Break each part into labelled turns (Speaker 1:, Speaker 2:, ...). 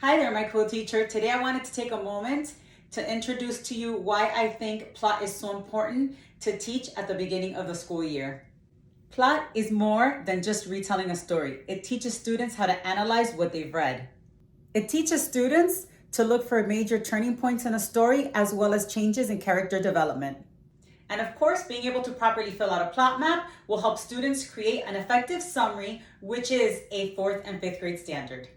Speaker 1: Hi there, my co-teacher. Today I wanted to take a moment to introduce to you why I think plot is so important to teach at the beginning of the school year. Plot is more than just retelling a story. It teaches students how to analyze what they've read. It teaches students to look for major turning points in a story as well as changes in character development. And of course, being able to properly fill out a plot map will help students create an effective summary, which is a 4th and 5th grade standard.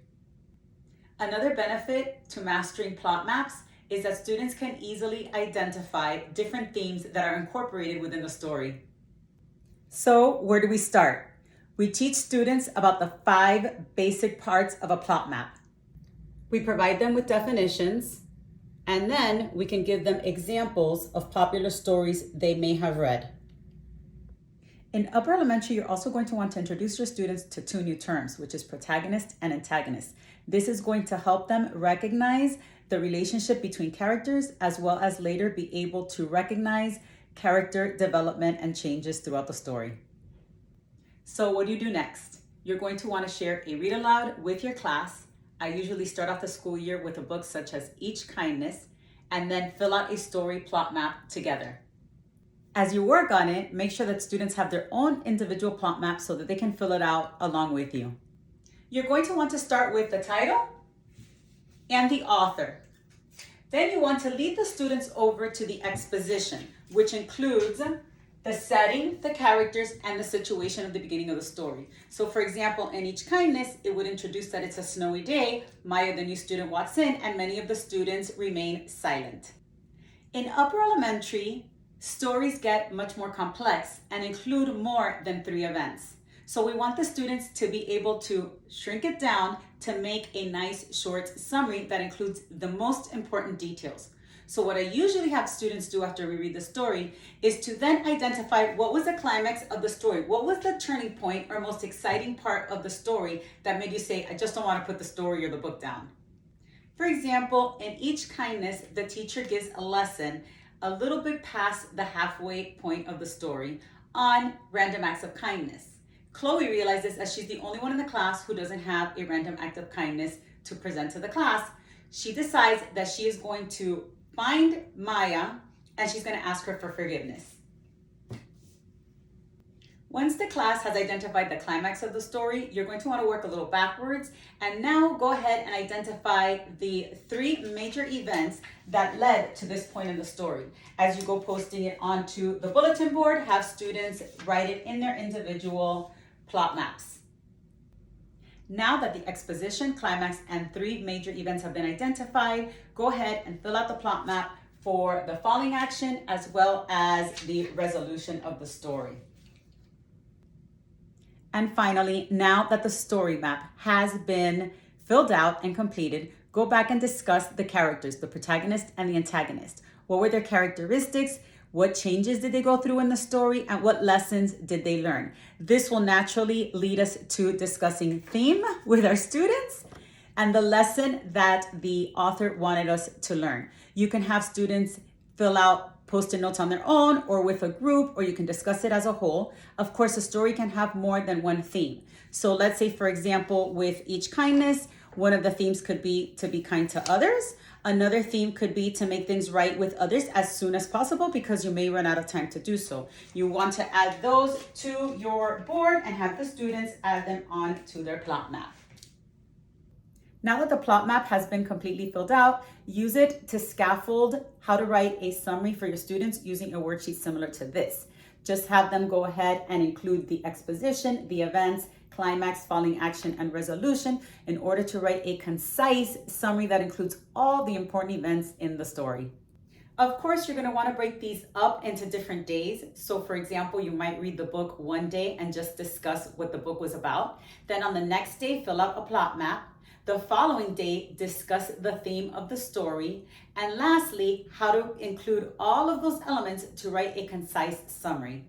Speaker 1: Another benefit to mastering plot maps is that students can easily identify different themes that are incorporated within the story. So where do we start? We teach students about the 5 basic parts of a plot map. We provide them with definitions, and then we can give them examples of popular stories they may have read. In upper elementary, you're also going to want to introduce your students to 2 new terms, which is protagonist and antagonist. This is going to help them recognize the relationship between characters, as well as later be able to recognize character development and changes throughout the story. So what do you do next? You're going to want to share a read aloud with your class. I usually start off the school year with a book such as Each Kindness, and then fill out a story plot map together. As you work on it, make sure that students have their own individual plot map so that they can fill it out along with you. You're going to want to start with the title and the author. Then you want to lead the students over to the exposition, which includes the setting, the characters, and the situation of the beginning of the story. So for example, in Each Kindness, it would introduce that it's a snowy day. Maya, the new student, walks in, and many of the students remain silent. In upper elementary, stories get much more complex and include more than 3 events. So we want the students to be able to shrink it down to make a nice short summary that includes the most important details. So what I usually have students do after we read the story is to then identify what was the climax of the story. What was the turning point or most exciting part of the story that made you say, I just don't want to put the story or the book down. For example, in Each Kindness, the teacher gives a lesson a little bit past the halfway point of the story on random acts of kindness. Chloe realizes that she's the only one in the class who doesn't have a random act of kindness to present to the class. She decides that she is going to find Maya and she's going to ask her for forgiveness. Once the class has identified the climax of the story, you're going to want to work a little backwards and now go ahead and identify the 3 major events that led to this point in the story. As you go posting it onto the bulletin board, have students write it in their individual plot maps. Now that the exposition, climax, and 3 major events have been identified, go ahead and fill out the plot map for the falling action as well as the resolution of the story. And finally, now that the story map has been filled out and completed, go back and discuss the characters, the protagonist and the antagonist. What were their characteristics? What changes did they go through in the story? And what lessons did they learn? This will naturally lead us to discussing theme with our students and the lesson that the author wanted us to learn. You can have students fill out Post-it notes on their own or with a group, or you can discuss it as a whole. Of course, a story can have more than one theme. So let's say, for example, with Each Kindness, one of the themes could be to be kind to others. Another theme could be to make things right with others as soon as possible because you may run out of time to do so. You want to add those to your board and have the students add them on to their plot map. Now that the plot map has been completely filled out, use it to scaffold how to write a summary for your students using a worksheet similar to this. Just have them go ahead and include the exposition, the events, climax, falling action, and resolution in order to write a concise summary that includes all the important events in the story. Of course, you're going to want to break these up into different days. So for example, you might read the book one day and just discuss what the book was about. Then on the next day, fill out a plot map. The following day, discuss the theme of the story. And lastly, how to include all of those elements to write a concise summary.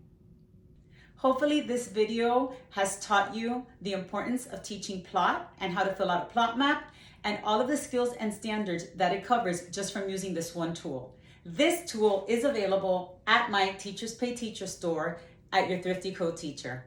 Speaker 1: Hopefully this video has taught you the importance of teaching plot and how to fill out a plot map and all of the skills and standards that it covers just from using this one tool. This tool is available at my Teachers Pay Teacher store at your Thrifty Co-Teacher.